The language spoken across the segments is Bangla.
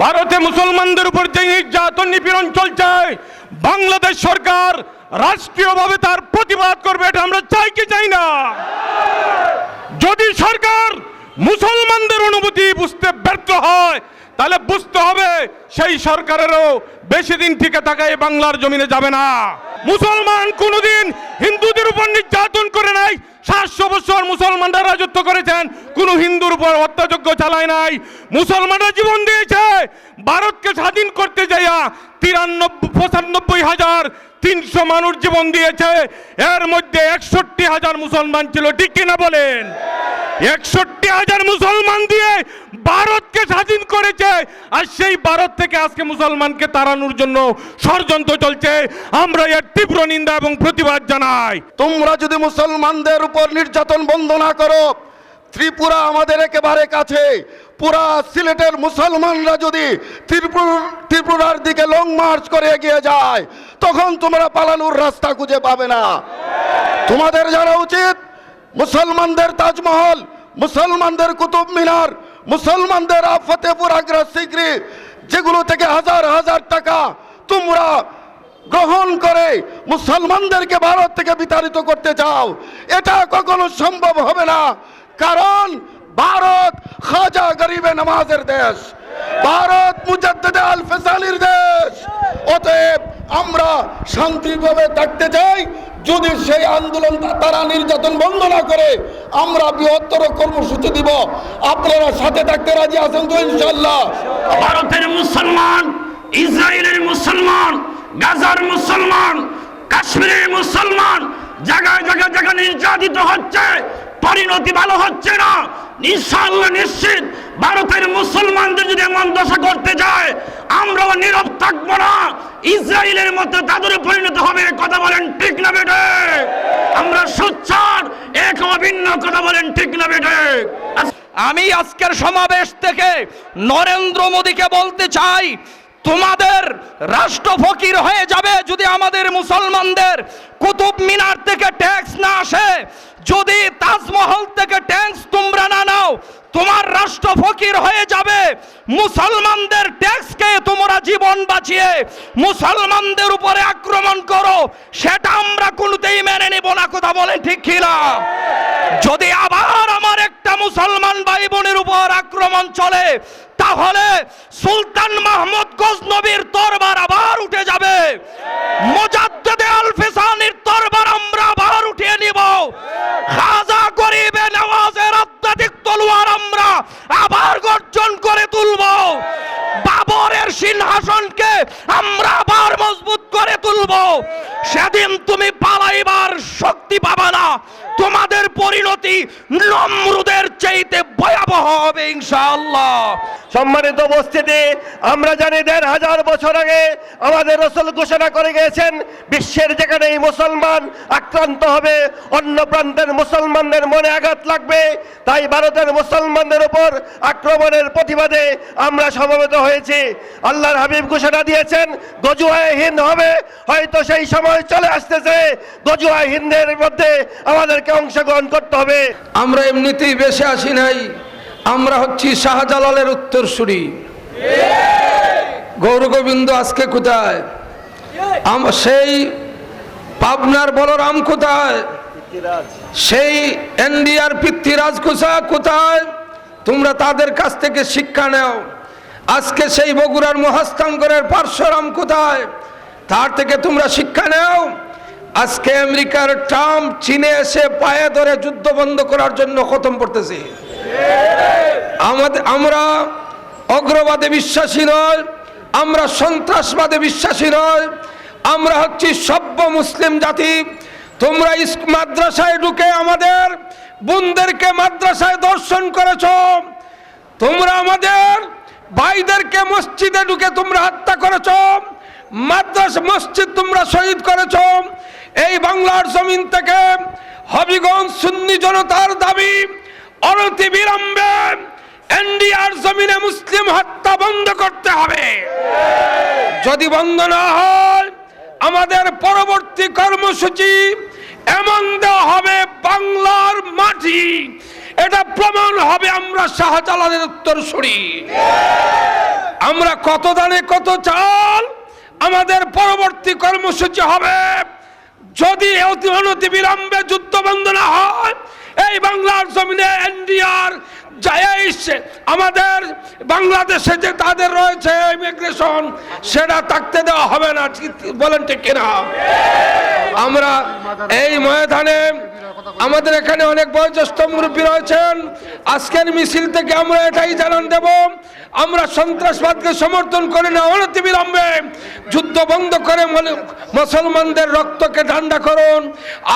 ভারতে মুসলমানদের উপর যে নির্যাতন নিপীড়ন চলছে, বাংলাদেশ সরকার রাষ্ট্রীয়ভাবে তার প্রতিবাদ করবে। এটা আমরা চাই কি চাই না? যদি সরকার মুসলমানদের অনুভূতি বুঝতে ব্যর্থ হয়, তাহলে বুঝতে হবে সেই সরকারেরও বেশি দিন টিকে থাকা এই বাংলার জমিনে যাবে না। মুসলমান কোনোদিন হিন্দুদের উপর নির্যাতন করে নাই। 700 বছর মুসলমানরা রাজত্ব করেছেন, কোনো হিন্দুর উপর হত্যাযজ্ঞ চালায় নাই। মুসলমানরা জীবন দিয়েছে। ভারতকে স্বাধীন করতে যাইয়া 95,300 মানুষ জীবন দিয়েছে। এর মধ্যে 61,000 মুসলমান ছিল, ঠিক কিনা বলেন? 61,000 মুসলমান দিয়ে ভারতকে স্বাধীন করেছে, আর সেই ভারত থেকে আজকে মুসলমানকে তাড়ানোর জন্য ষড়যন্ত্র চলছে। আমরা এর তীব্র নিন্দা এবং প্রতিবাদ জানাই। তোমরা যদি মুসলমানদের উপর নির্যাতন বন্ধ না করো, ত্রিপুরা আমাদের একেবারে কাছে, পুরা সিলেটের মুসলমানরা যদি ত্রিপুরার দিকে লং মার্চ করে এগিয়ে যায়, তখন তোমরা পালানোর রাস্তা খুঁজে পাবে না। তোমাদের জানা উচিত, মুসলমানদের তাজমহল, মুসলমানদের কুতুব মিনার, মুসলমানদের ফতেপুর আগ্রা সিকরি, যেগুলো থেকে হাজার হাজার টাকা তোমরা গ্রহণ করে মুসলমানদেরকে ভারত থেকে বিতাড়িত করতে চাও, এটা কখনো সম্ভব হবে না। কারণ ভারত খাজা গরিবে নামাজের দেশ, ভারত মুজাদ্দিদে আল ফেসালির দেশ। অতএব আমরা শান্তিভাবে থাকতে চাই। যদি সেই আন্দোলন তারা নির্যাতন বন্ধ না করে, আমরা বৃহত্তর কর্মসূচি দিব। আপনারা সাথে থাকতে রাজি আছেন তো? ইনশাআল্লাহ। ভারতের মুসলমান, ইসরায়েলের মুসলমান, গাজার মুসলমান, কাশ্মীরের মুসলমান জায়গায় জায়গায় জায়গায় নির্যাতিত হচ্ছে, পরিণতি ভালো হচ্ছে না। ইনশাআল্লাহ নিশ্চিত ভারতের মুসলমানদের যদি এমন দশা করতে যায়, আমরাও নীরব থাকবো না। ইসরায়েলের মতো তাদের পরিণত হবে। কথা বলেন ঠিক না বেটে? আমরা সোচ্চার, এক অভিন্ন। কথা বলেন ঠিক না বেটে? আমি আজকের সমাবেশ থেকে নরেন্দ্র মোদীকে বলতে চাই, তোমাদের রাষ্ট্র ফকির হয়ে যাবে যদি আমাদের মুসলমানদের কুতুব মিনার থেকে ট্যাক্স না আসে, যদি তাজমহল থেকে ট্যাক্স তোমরা না নাও, তোমার রাষ্ট্র ফকির হয়ে যাবে। মুসলমানদের ট্যাক্সকে তোমরা জীবন বাঁচিয়ে মুসলমানদের উপরে আক্রমণ করো, সেটা আমরা কোনোতেই মেনে নেব না। কথা বলেন ঠিক কিনা? যদি আবার আমার একটা মুসলমান ভাই বোনের উপর আক্রমণ চলে, তাহলে সুলতান মাহমুদ গজনবীর তরবার আবার উঠে যাবে, মুজাদ্দিদে আল ফেসানির তরবার আমরা আবার উঠিয়ে নিব, খাজা গরিবে নওয়াজের অত্যাধিক তলোয়ার আমরা আবার গর্জন করে তুলব, বাবরের সিংহাসনকে আমরা আবার মজবুত করে তুলব। সেদিন তুমি পালাইবার শক্তি পাবে না। তোমাদের পরিণতি নমরুদের চাইতে ভয়াবহ হবে ইনশাআল্লাহ। সম্মানিত উপস্থিতি, আমরা জানি ১৫০০ বছর আগে আমাদের রাসূল ঘোষণা করে গিয়েছেন, বিশ্বের যেখানেই মুসলমান আক্রান্ত হবে, অন্য প্রান্তের মুসলমানদের মনে আঘাত লাগবে। তাই ভারতের মুসলমানদের উপর আক্রমণের প্রতিবাদে আমরা সমবেত হয়েছি। আল্লাহর হাবিব ঘোষণা দিয়েছেন, গজওয়ায়ে হিন্দ হবে। হয়তো সেই সময় চলে আসতেছে, গজওয়ায়ে হিন্দের মধ্যে আমাদেরকে অংশগ্রহণ করতে হবে। আমরা এমনিতেই বেশি আসি নাই, আমরা হচ্ছি শাহজালালের উত্তরসূরি। গৌরগোবিন্দ আজকে কোথায়? সেই পাবনার বলরাম কোথায়? সেই এনডিআর পৃথ্বীরাজ কোথায়? তোমরা তাদের কাছ থেকে শিক্ষা নাও। আজকে সেই বগুড়ার মহাস্থানগড়ের পারশুরাম কোথায়? তার থেকে তোমরা শিক্ষা নাও। আজকে আমেরিকার ট্রাম্প চীনে এসে পায়ে ধরে যুদ্ধ বন্ধ করার জন্য খতম পড়তেছে। আমরা অগ্রবাদে বিশ্বাসী নয়, আমরা সন্ত্রাসবাদে বিশ্বাসী নয়, আমরা হচ্ছি সভ্য মুসলিম জাতি। তোমরা মাদ্রাসায় ঢুকে আমাদের বোনদেরকে মাদ্রাসায় দর্শন করেছ, তোমরা আমাদের ভাইদেরকে মসজিদে ঢুকে তোমরা হত্যা করেছ, মাদ্রাসা মসজিদ তোমরা শহীদ করেছ। এই বাংলার জমিন থেকে হবিগঞ্জ সুন্নি জনতার দাবি, অনতিবিলম্বে এনডিআর জমিনে মুসলিম হত্যা বন্ধ করতে হবে। যদি বন্ধ না হয়, আমাদের পরবর্তী কর্মসূচি এমন দেওয়া হবে, বাংলার মাটি এটা প্রমাণ হবে আমরা শাহজালালের উত্তরসূরি। আমরা কত দানে কত চাল, আমাদের পরবর্তী কর্মসূচি হবে যদি অনতি বিলম্বে যুদ্ধ বন্ধ না হয়, এই বাংলার জমিনে এনডিআর জায়েশ আমাদের বাংলাদেশে যে তাদের রয়েছে ইমিগ্রেশন, সেটা থাকতে দেওয়া হবে না। বলেন ঠিক কিনা? আমরা এই ময়দানে আমাদের এখানে অনেক বয়োজ্যেষ্ঠ মুরব্বী রয়েছেন। আজকের মিছিল থেকে আমরা এটাই জানান দেব, আমরা সন্ত্রাসবাদকে সমর্থন করি না। অনতি বিলম্বে যুদ্ধ বন্ধ করে মুসলমানদের রক্তকে ঠান্ডা করুন,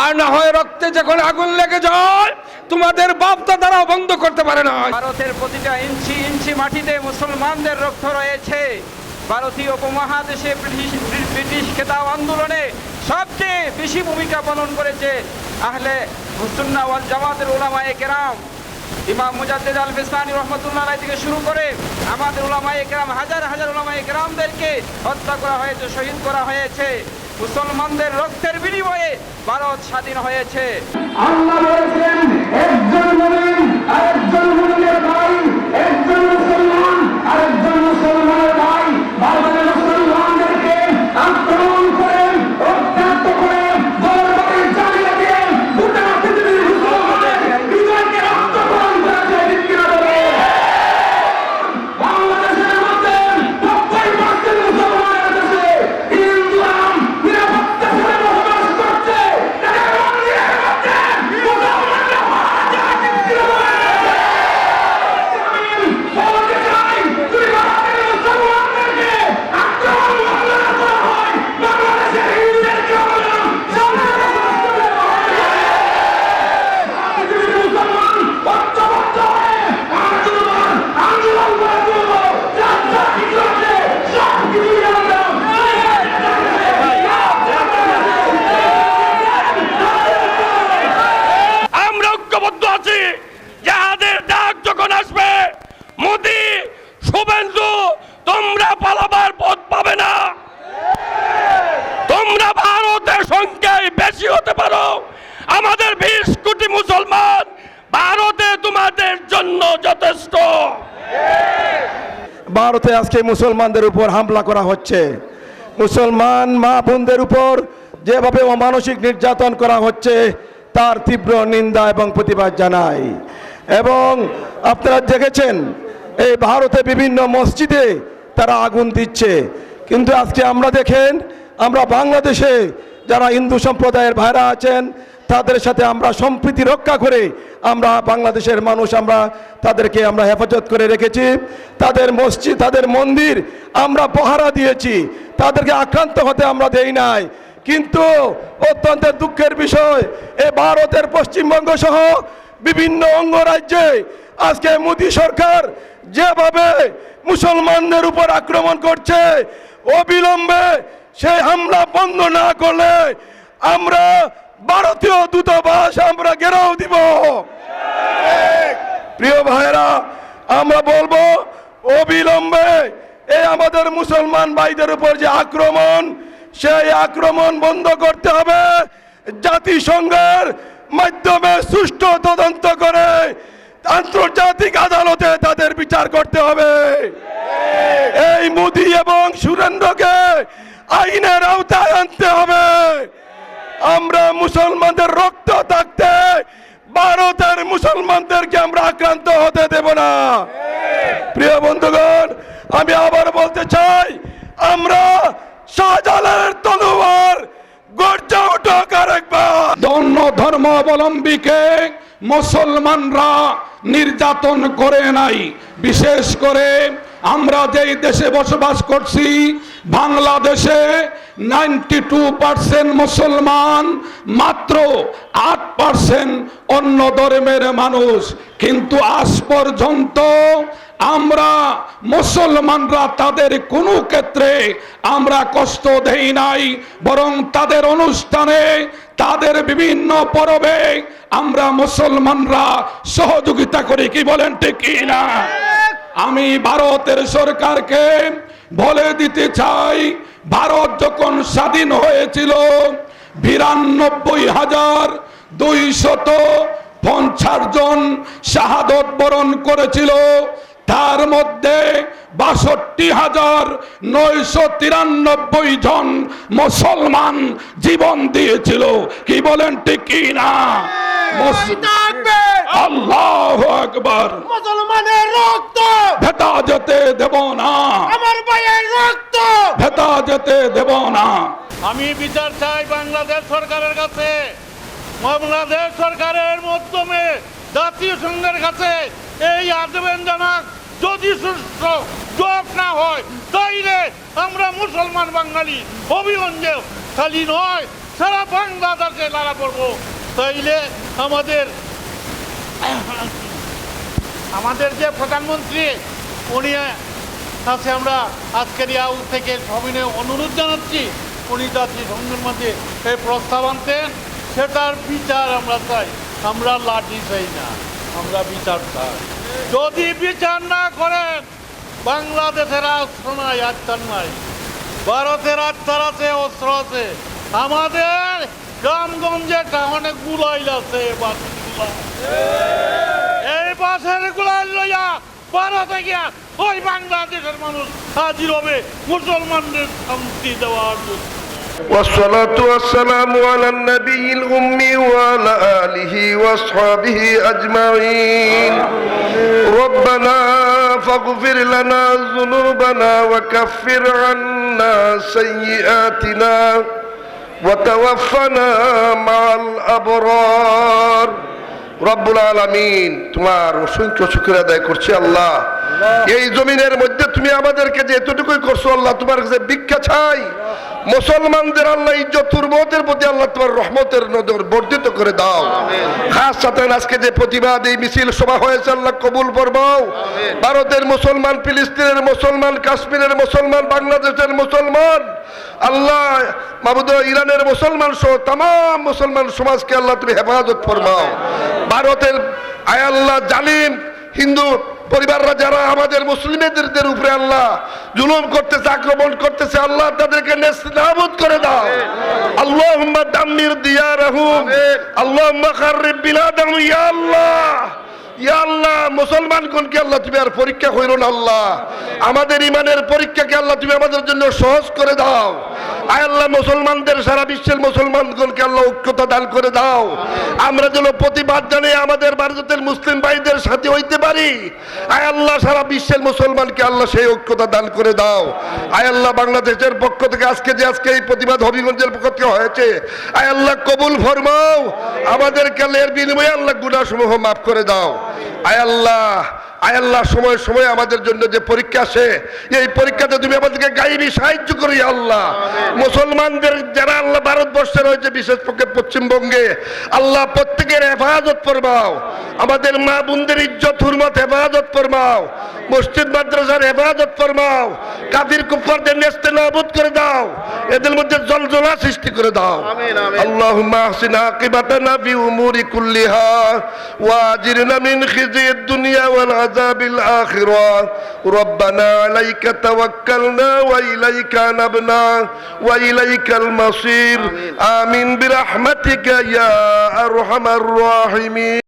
আর না হয় রক্তে যখন আগুন লেগে যায় তোমাদের বাপ দাদারাও বন্ধ করতে পারে না। ভারতের প্রতিটা ইঞ্চি ইঞ্চি মাটিতে মুসলমানদের রক্ত রয়েছে। ভারতীয় উপমহাদেশে ব্রিটিশ খেতাব আন্দোলনে সবচেয়ে বেশি ভূমিকা পালন করেছে আহলে সুন্নাহ ওয়াল জামাতের উলামায়ে কেরাম। ইমাম মুজাদ্দিদ আল বিসতামি রহমাতুল্লাহ আলাইহি থেকে শুরু করে আমাদের উলামায়ে কেরাম, হাজার হাজার উলামায়ে কেরামদেরকে হত্যা করা হয়েছে, শহীদ করা হয়েছে। মুসলমানদের রক্তের বিনিময়ে ভারত স্বাধীন হয়েছে। আল্লাহ বলেছেন একজন মুমিন আরেকজন মুমিনের ভাই, একজন মুসলমান আরেকজন মুসলমানের ভাই। ভারতের মুসলমানদেরকে আক্রমণ করেন, রক্তাক্ত করেন, বর্বরের চালিয়ে দিয়ে গোটা পৃথিবীর মুসলমানের হৃদয়কে রক্তপান করেছে। ঠিক কিনা বলেন? বাংলাদেশের মধ্যে 90% মুসলমানের দেশে হিন্দুরাম নিরাপত্তা করে বসবাস করছে। তাদের মন্দিরের মধ্যে মুসলমানরা মারা যায়। ঠিক কিনা বলেন? আমি বলতে চাই, যদি ভারতের মুসলমানদেরকে আক্রমণ বন্ধ না করা হয়, বাংলাদেশের হিন্দুদেরকে বললাম সামনে বসবাস করতে হবে। পৃথিবীর মুসলমান ঐক্যবদ্ধ হয়ে আন্দোলন করে তুলব। রাস্তা ঠিক আছে, সব কিছু আমরা ঐক্যবদ্ধ আছি। যাদের ডাক যখন আসবে, মোদি, শুভেন্দু, তোমরা পালাবার পথ পাবে না। তোমরা ভারতের সংখ্যায় বেশি হতে পারো, আমাদের 20 কোটি মুসলমান ভারতে তোমাদের জন্য যথেষ্ট। ভারতে আজকে মুসলমানদের উপর হামলা করা হচ্ছে, মুসলমান মা বোনদের উপর যেভাবে অমানসিক নির্যাতন করা হচ্ছে তার তীব্র নিন্দা এবং প্রতিবাদ জানাই। এবং আপনারা দেখেছেন এই ভারতে বিভিন্ন মসজিদে তারা আগুন দিচ্ছে, কিন্তু আজকে আমরা দেখেন আমরা বাংলাদেশে যারা হিন্দু সম্প্রদায়ের ভাইরা আছেন তাদের সাথে আমরা সম্প্রীতি রক্ষা করে আমরা বাংলাদেশের মানুষ আমরা তাদেরকে আমরা হেফাজত করে রেখেছি। তাদের মসজিদ, তাদের মন্দির আমরা পহারা দিয়েছি, তাদেরকে আক্রান্ত হতে আমরা দেই নাই। কিন্তু অত্যন্ত দুঃখের বিষয়, এ ভারতের পশ্চিমবঙ্গ সহ বিভিন্ন অঙ্গরাজ্যে আজকে মোদী সরকার যেভাবে মুসলমানদের উপর আক্রমণ করছে, অবিলম্বে সেই হামলা বন্ধ না করলে আমরা ভারতীয় দূতাবাস আমরা ঘেরাও দিব। প্রিয় ভাইরা, আমরা বলবো অবিলম্বে এই আমাদের মুসলমান ভাইদের উপর যে আক্রমণ, সেই আক্রমণ বন্ধ করতে হবে। জাতিসংঘের মাধ্যমে সুষ্ঠু তদন্ত করে আন্তর্জাতিক আদালতে তাদের বিচার করতে হবে। এই মোদি এবং সুরেন্দ্রকে আইনের আওতায় আনতে হবে। আমরা মুসলমানদের রক্ত থাকতে ভারতের মুসলমানদেরকে আমরা আক্রান্ত হতে দেব না। প্রিয় বন্ধুগণ, আমি আবার বলতে চাই, আমরা শাহজালালের তলোয়ার গর্জে উঠুক আরেকবার। অন্য ধর্মাবলম্বীকে মুসলমানরা নির্যাতন করে নাই। বিশেষ করে আমরা যেই দেশে বসবাস করছি বাংলাদেশে 92% মুসলমান, মাত্র 8% অন্য ধর্মের মানুষ। কিন্তু আজ পর্যন্ত আমরা মুসলমানরা তাদের কোনো ক্ষেত্রে আমরা কষ্ট দেই নাই, বরং তাদের অনুষ্ঠানে, তাদের বিভিন্ন পরবে আমরা মুসলমানরা সহযোগিতা করি। কি বলেন ঠিক কি না? আমি ভারতের সরকারকে বলে দিতে চাই, ভারত যখন স্বাধীন হয়েছিল 92,200 50 জন শাহাদত বরণ করেছিল, তার মধ্যে 62,993 জন মুসলমান জীবন দিয়েছিল। কি বলেন ঠিক কি না? আল্লাহু আকবার। মুসলমানের রক্ত ভেতা যেতে দেব না, আমার ভাইয়ের রক্ত ভেতা যেতে দেব না। আমি বিচার চাই বাংলাদেশ সরকারের কাছে, বাংলাদেশ সরকারের মাধ্যমে জাতীয় সংঘের কাছে এই আবেদনজনক যদি সুস্থ জবাব না হয়, তাইলে আমরা মুসলমান বাঙালি অভিগঞ্জে খালি নয় সারা বাংলাদেশে লড়া করবো। তাইলে আমাদের যে প্রধানমন্ত্রী উনি কাছে আমরা আজকের ইয়াউ থেকে সবিনয় অনুরোধ জানাচ্ছি, উনি জাতীয় সংঘের মধ্যে এই প্রস্তাব আনতেন, সেটার বিচার আমরা চাই। আমরা লাঠি চাই না, আমরা বিচার চাই। যদি বিচার না করেন, বাংলাদেশের অস্ত্র নাই, আত্মার নাই, ভারতের আত্মার আছে, অস্ত্র আছে, আমাদের গ্রামগঞ্জে অনেক গুলাইল আছে, এই বাসের গুলাইল লইয়া ভারতে গিয়া ওই বাংলাদেশের মানুষ হাজির হবে মুসলমানদের শান্তি দেওয়ার জন্য। والصلاة والسلام على النبي الأمي وعلى آله وأصحابه أجمعين. ربنا فاغفر لنا ذنوبنا وكفر عنا سيئاتنا وتوفنا مع الأبرار. রব্বুল আলামিন, তোমার অসংখ্য শুকর আদায় করছি আল্লাহ। এই জমিনের মধ্যে তুমি আমাদেরকে যে এতটুকুই করছো আল্লাহ, তোমার কাছে ভিক্ষা চাই। মুসলমানদের আল্লাহ ইজ্জত হুরমতের প্রতি আল্লাহ তোমার রহমতের নজর বর্ধিত করে দাও। খাস সাথে আজকে যে প্রতিবাদ এই মিছিল সভা হয়েছে আল্লাহ কবুল ফরমাও। ভারতের মুসলমান, ফিলিস্তিনের মুসলমান, কাশ্মীরের মুসলমান, বাংলাদেশের মুসলমান, আল্লাহ মাবুদ ইরানের মুসলমান সহ তাম মুসলমান সমাজকে আল্লাহ তুমি হেফাজত ফরমাও। ভারতের আয় আল্লাহ জালিম হিন্দু পরিবাররা যারা আমাদের মুসলিমদের উপরে আল্লাহ জুলুম করতেছে, আক্রমণ করতেছে, আল্লাহ তাদেরকে নেস্তানাবুদ করে দাও। আল্লাহুম্মা দাম্মির দিয়ারহুম, আল্লাহুম্মা খাররিব বিলাদাহুম। ইয়া আল্লাহ, ইয়া আল্লাহ, মুসলমানগণকে আল্লাহ তুমি আর পরীক্ষা কইরো না আল্লাহ। আমাদের ইমানের পরীক্ষাকে আল্লাহ তুমি আমাদের জন্য সহজ করে দাও। আয় আল্লাহ, মুসলমানদের সারা বিশ্বের মুসলমানগণকে আল্লাহ ঐক্যতা দান করে দাও। আমরা যেন প্রতিবাদ জানিয়ে আমাদের ভারতের মুসলিম ভাইদের সাথে হইতে পারি। আয় আল্লাহ, সারা বিশ্বের মুসলমানকে আল্লাহ সেই ঐক্যতা দান করে দাও। আয় আল্লাহ, বাংলাদেশের পক্ষ থেকে আজকে এই প্রতিবাদ হবিগঞ্জের পক্ষ থেকে হয়েছে, আয় আল্লাহ কবুল ফরমাও। আমাদের কালের বিনিময়ে আল্লাহ গুনাহসমূহ মাফ করে দাও। আয় আল্লাহ, আয় আল্লাহ, সময় সময় আমাদের জন্য যে পরীক্ষা আসে, এই পরীক্ষাতে তুমি আমাদেরকে গাইবি সাহায্য করি আল্লাহ। মুসলমানদের যারা আল্লাহ ভারতবর্ষে রয়েছে, বিশেষ পক্ষে পশ্চিমবঙ্গে, আল্লাহ প্রত্যেকের হেফাজত ফরমাও। আমাদের মা বোনদের ইজ্জত হুরমত হেফাজত ফরমাও। মসজিদ মাদ্রাসার হেফাজত ফরমাও। কাফির কুফারদের নেস্তানাবুদ করে দাও। এদের মধ্যে জলজলা সৃষ্টি করে দাও। আল্লাহুম্মা আহসিন আকিবাতানা ফি উমুরি কুল্লিহা ওয়া আজিরনা মিন খিজিদ দুনিয়া ওয়াল আযাবিল আখিরা। রব্বানা আলাইকা তাওয়াক্কালনা ওয়া ইলাইকা নাবনা ওয়া ইলাইকাল মাসির। আমিন বিরহমাতিকা ইয়া আরহামার রাহিমিন।